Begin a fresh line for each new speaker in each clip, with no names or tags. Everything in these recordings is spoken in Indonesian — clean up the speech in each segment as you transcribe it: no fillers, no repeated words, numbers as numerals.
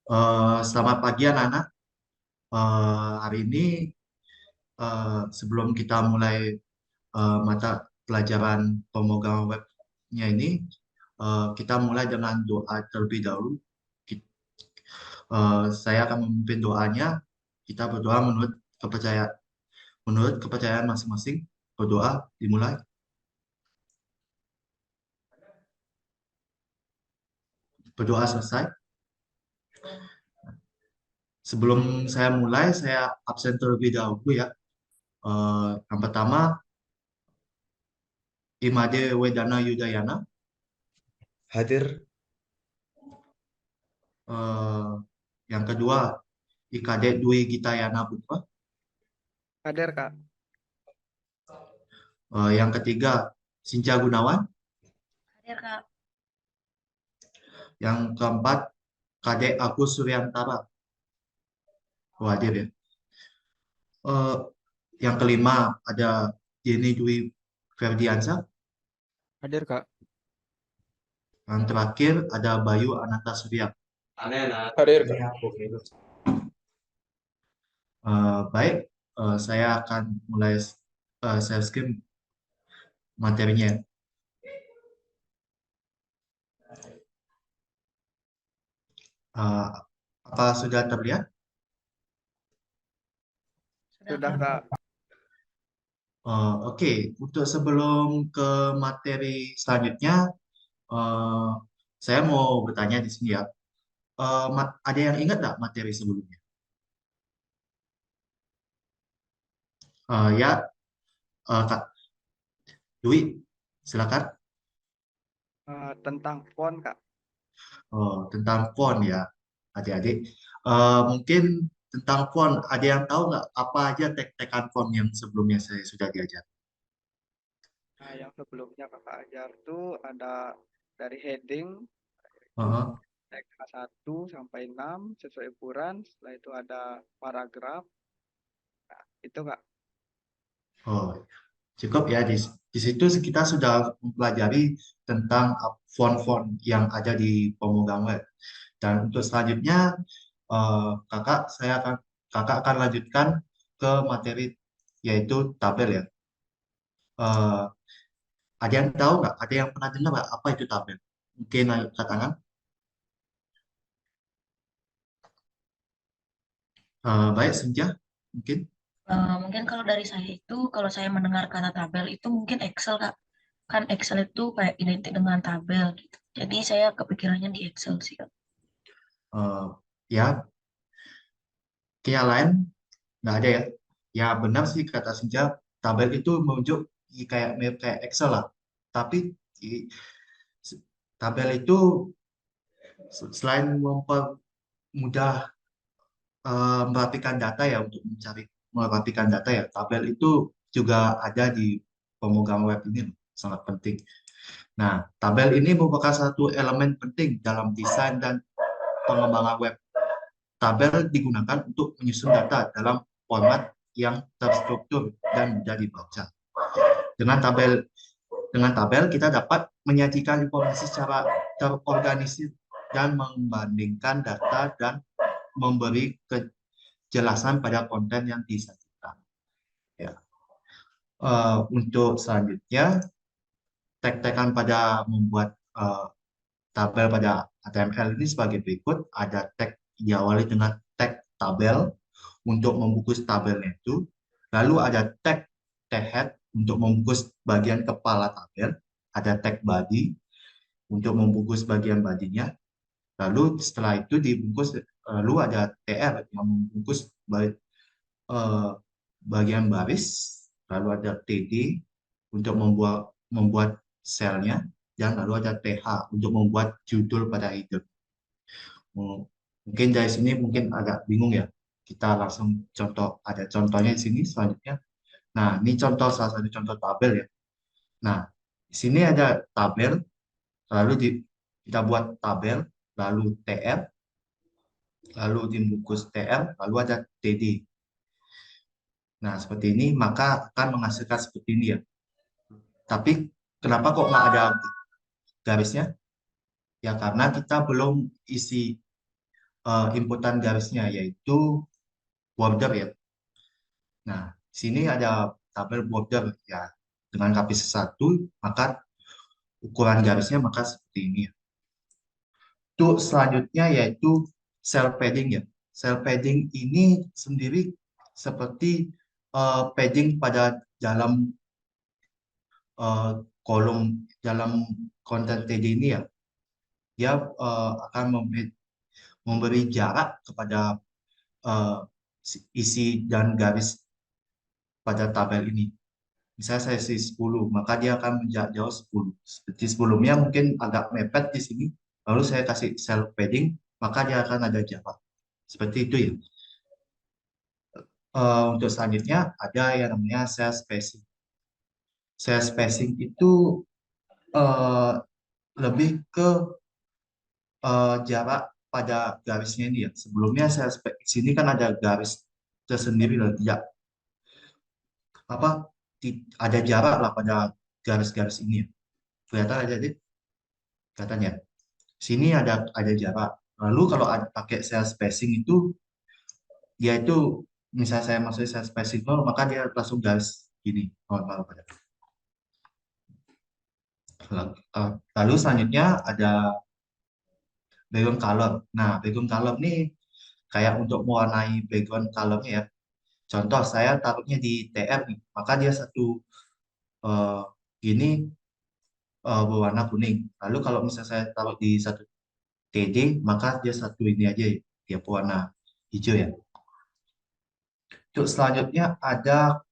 Selamat pagi anak-anak. Hari ini sebelum kita mulai mata pelajaran pemrograman webnya ini, kita mulai dengan doa terlebih dahulu. Saya akan memimpin doanya. Kita berdoa menurut kepercayaan masing-masing. Berdoa dimulai. Berdoa selesai. Sebelum saya mulai, saya absen terlebih dahulu ya. Yang pertama, Imade Wedana Yudayana.
Hadir.
Eh, yang kedua, IKD Dwi Gitayana Putra.
Hadir, Kak.
Yang ketiga, Sinja Gunawan.
Hadir, Kak.
Yang keempat, Kadek Agus Suryantara. Hadir ya. Eh, yang kelima, ada Jenny Dwi Ferdiansa.
Hadir, Kak.
Yang terakhir, ada Bayu Ananta Surya.
Hadir, Kak.
Baik, saya akan mulai share screen materinya. Apa sudah terlihat?
Sudah, Kak.
Oke, untuk sebelum ke materi selanjutnya, eh, saya mau bertanya di sini ya. Ada yang ingat nggak materi sebelumnya? Ya, Kak Dwi, silakan.
Tentang font, Kak.
Tentang font ya, adik-adik. Mungkin tentang font, ada yang tahu nggak apa aja tek-tekan font yang sebelumnya saya sudah diajar?
Nah, yang sebelumnya Kakak ajar tuh ada dari heading, itu
Uh-huh.
tag A1 sampai 6 sesuai ukuran. Setelah itu ada paragraf. Nah, itu, Kak.
Oh, cukup ya di situ kita sudah mempelajari tentang font-font yang ada di pemrograman web. Dan untuk selanjutnya kakak akan lanjutkan ke materi yaitu tabel ya. Eh, ada yang tahu nggak? Ada yang pernah dengar nggak apa itu tabel? Mungkin angkat tangan. Baik, Senja, mungkin.
Mungkin kalau dari saya itu, kalau saya mendengar kata tabel itu mungkin Excel, Kak. Kan Excel itu kayak identik dengan tabel gitu. Jadi saya kepikirannya di Excel sih, Kak.
Ya, yang lain nggak ada ya. Ya benar sih kata Senja, tabel itu menunjuk kayak mirip kayak Excel lah. Tapi di- tabel itu selain mempermudah merapikan data ya untuk merapikan data ya, tabel itu juga ada di pemrograman web ini loh, sangat penting. Nah, tabel ini merupakan satu elemen penting dalam desain dan pengembangan web. Tabel digunakan untuk menyusun data dalam format yang terstruktur dan mudah dibaca. Dengan tabel dengan tabel kita dapat menyajikan informasi secara terorganisir dan membandingkan data dan memberi kejelasan pada konten yang disajikan. Ya. Untuk selanjutnya, tek-tekan pada membuat tabel pada HTML ini sebagai berikut. Ada tag diawali dengan tag tabel untuk membungkus tabelnya itu. Lalu ada tag head untuk membungkus bagian kepala tabel. Ada tag body untuk membungkus bagian badinya. Lalu setelah itu dibungkus, lalu ada TR yang membungkus eh, bagian baris. Lalu ada TD untuk membuat selnya, dan lalu ada TH untuk membuat judul pada header. Mungkin dari sini mungkin agak bingung ya. Kita langsung contoh, ada contohnya di sini selanjutnya. Nah, ini contoh salah satu contoh tabel ya. Nah, di sini ada tabel, lalu kita buat tabel, lalu TR, lalu dibungkus TR, lalu ada TD. Nah, seperti ini, maka akan menghasilkan seperti ini ya. Tapi kenapa kok nggak ada garisnya? Ya karena kita belum isi inputan garisnya yaitu border ya. Nah, sini ada tabel border ya dengan KPC 1, maka ukuran garisnya maka seperti ini ya. Untuk selanjutnya yaitu cell padding ya. Cell padding ini sendiri seperti padding pada dalam eh, kolom dalam konten TD ini ya. Dia akan memberi jarak kepada eh, isi dan garis pada tabel ini. Misalnya saya isi 10, maka dia akan menjarak jauh 10. Seperti sebelumnya mungkin agak mepet di sini, lalu saya kasih cell padding, maka dia akan ada jarak. Seperti itu ya. Untuk selanjutnya ada yang namanya cell spacing. Cell spacing itu eh, lebih ke jarak pada garisnya ini ya. Sebelumnya saya di sini kan ada garis tersendiri loh, tidak apa ada jarak lah pada garis-garis ini ya. Kelihatan aja deh, kelihatan ya. Sini ada jarak. Lalu kalau ada pakai cell spacing itu dia itu misalnya saya masuk cell spacing 0, maka dia langsung garis gini normal pada. Lalu selanjutnya ada background color. Nah, background color nih kayak untuk mewarnai background colornya ya. Contoh saya taruhnya di TR nih, maka dia satu eh, gini berwarna kuning. Lalu kalau misalnya saya taruh di satu TD, maka dia satu ini aja ya, dia berwarna hijau ya. Untuk selanjutnya ada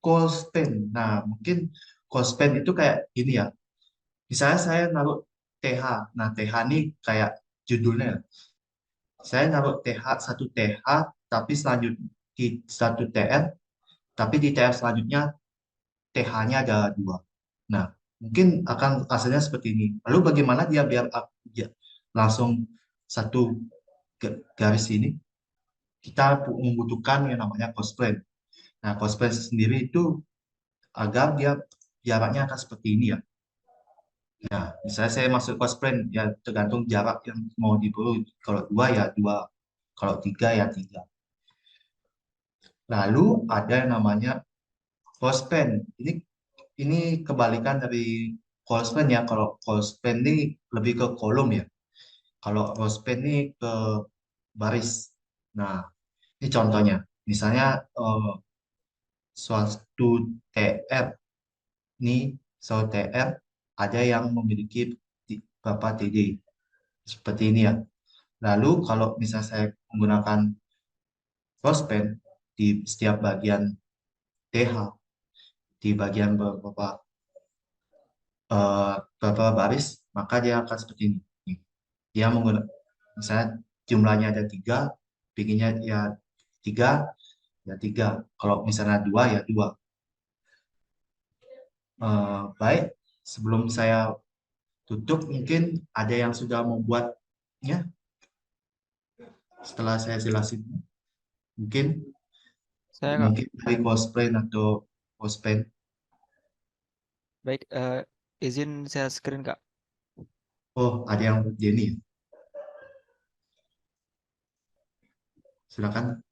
call span. Nah, mungkin call span itu kayak gini ya. Misalnya saya naruh TH. Nah, TH ini kayak judulnya. Saya naruh TH, satu TH, tapi selanjutnya di satu TR, tapi di TR selanjutnya TH-nya ada dua. Nah, mungkin akan hasilnya seperti ini. Lalu bagaimana dia biar dia langsung satu garis ini? Kita membutuhkan yang namanya cosplay. Nah, cosplay sendiri itu agar dia jaraknya akan seperti ini ya. Nah, misalnya saya masuk cosplay, ya tergantung jarak yang mau diburu. Kalau dua ya dua, kalau tiga ya tiga. Lalu ada yang namanya cosplay. Ini kebalikan dari closed ya. Kalau closed ini lebih ke kolom ya. Kalau closed ini ke baris. Nah, ini contohnya. Misalnya suatu TR ini, suatu TR ada yang memiliki beberapa TD. Seperti ini ya. Lalu kalau misalnya saya menggunakan closed di setiap bagian TH, di bagian beberapa baris, maka dia akan seperti ini. Dia menggunakan misalnya jumlahnya ada tiga, bikinnya ya tiga, ya tiga. Kalau misalnya dua ya dua. Baik, sebelum saya tutup, mungkin ada yang sudah membuatnya setelah saya jelasin. Mungkin
Saya Kak.
mungkin dari cosplay atau cosplay.
Baik, izin share screen Kak.
Oh, ada yang buat Jenny. Silakan.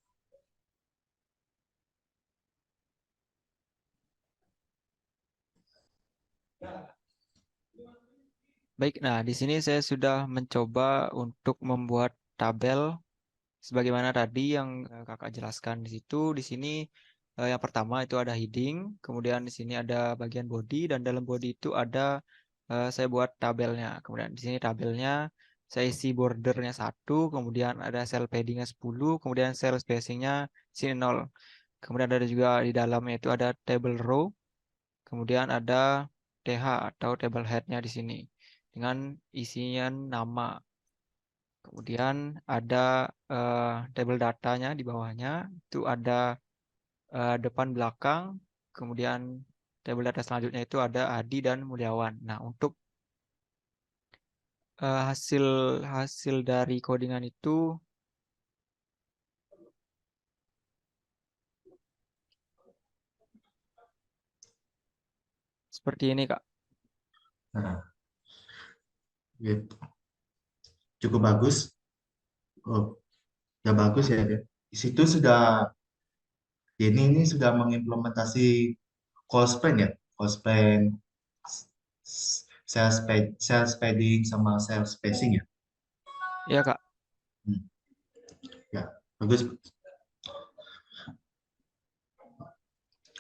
Baik, nah di sini saya sudah mencoba untuk membuat tabel sebagaimana tadi yang Kakak jelaskan di situ. Di sini yang pertama itu ada heading, kemudian di sini ada bagian body dan dalam body itu ada saya buat tabelnya. Kemudian di sini tabelnya saya isi bordernya 1, kemudian ada cell paddingnya 10, kemudian cell spacingnya sini 0. Kemudian ada juga di dalamnya itu ada table row, kemudian ada TH atau table headnya di sini dengan isinya nama. Kemudian ada table datanya di bawahnya, itu ada depan belakang, kemudian table data selanjutnya itu ada Adi dan Mulyawan. Nah, untuk hasil hasil dari codingan itu seperti ini, Kak.
Nah, gitu. Cukup bagus. Oh, ya bagus ya dia. Di situ sudah ini sudah mengimplementasi call span ya, call span, sales padding sama sales spacing ya.
Ya, Kak.
Hmm, ya, bagus.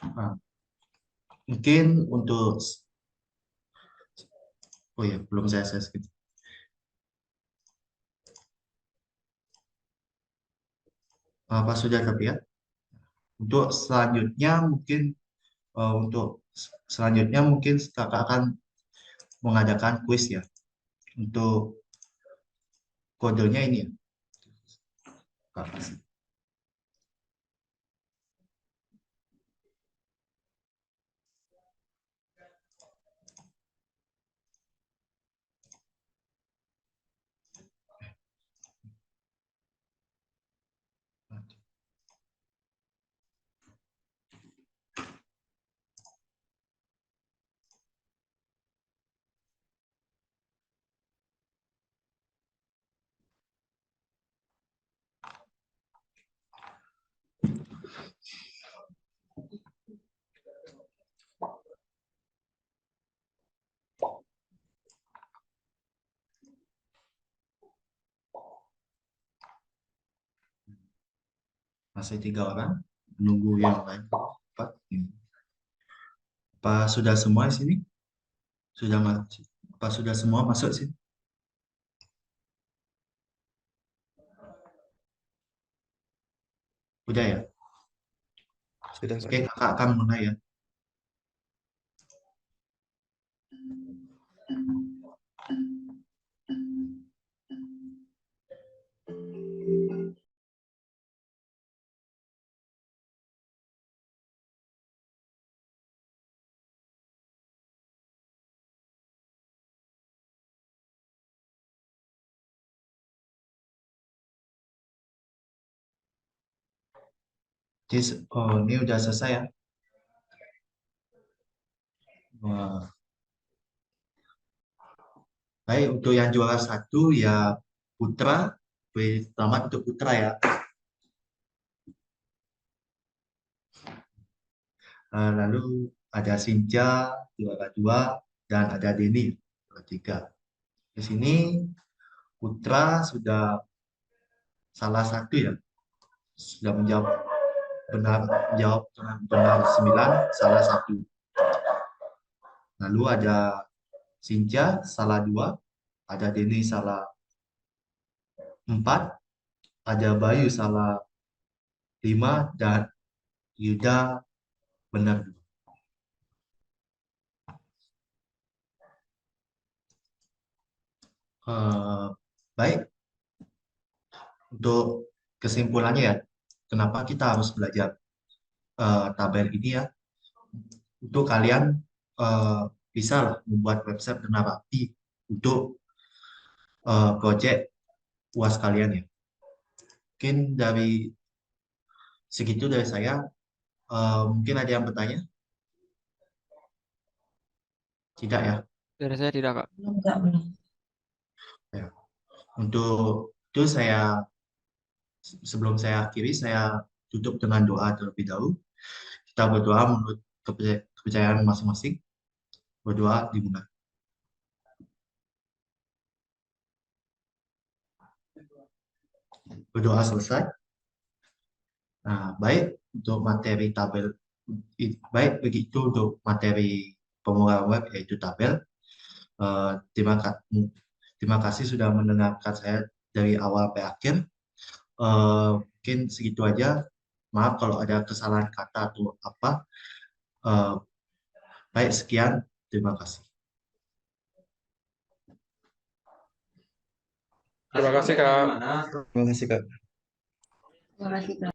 Nah, mungkin untuk oh ya, belum saya skip. Apa sudah tapi ya? Untuk selanjutnya mungkin untuk selanjutnya mungkin kakak akan mengadakan kuis ya. Untuk kodenya ini ya. Kakak kasih. Masih 3 orang, menunggu yang lain. 4. Apa sudah semua di sini? Sudah masuk? Apa sudah semua masuk sini? Udah ya?
Sudah, Pak.
Oke, kakak akan mulai ya. Oh, ini udah selesai ya. Wah. Baik, untuk yang juara 1 ya Putra. Selamat untuk Putra ya. Lalu ada Sinja, juara 2, dan ada Denny, juara 3. Di sini Putra sudah salah satu ya, sudah menjawab dengan benar 9, salah 1. Lalu ada Sinja salah 2, ada Denny salah 4, ada Bayu salah 5, dan Yuda benar 2. Baik, untuk kesimpulannya ya, kenapa kita harus belajar tabel ini ya? Untuk kalian eh, bisa lah membuat website dengan rapi untuk project UAS kalian ya. Mungkin dari segitu dari saya. Mungkin ada yang bertanya? Tidak ya?
Dari saya tidak, Kak.
Enggak, belum.
Ya. Untuk itu sebelum saya akhiri, saya tutup dengan doa terlebih dahulu. Kita berdoa menurut kepercayaan masing-masing. Berdoa dimulai. Berdoa selesai. Nah, baik untuk materi tabel, baik begitu untuk materi pemrograman web yaitu tabel. Eh, terima, terima kasih sudah mendengarkan saya dari awal sampai akhir. Mungkin segitu aja. Maaf kalau ada kesalahan kata atau apa. Eh, Baik, sekian. Terima kasih.
Terima kasih, Kak.
Terima kasih, Kak.
Terima kasih, Kak.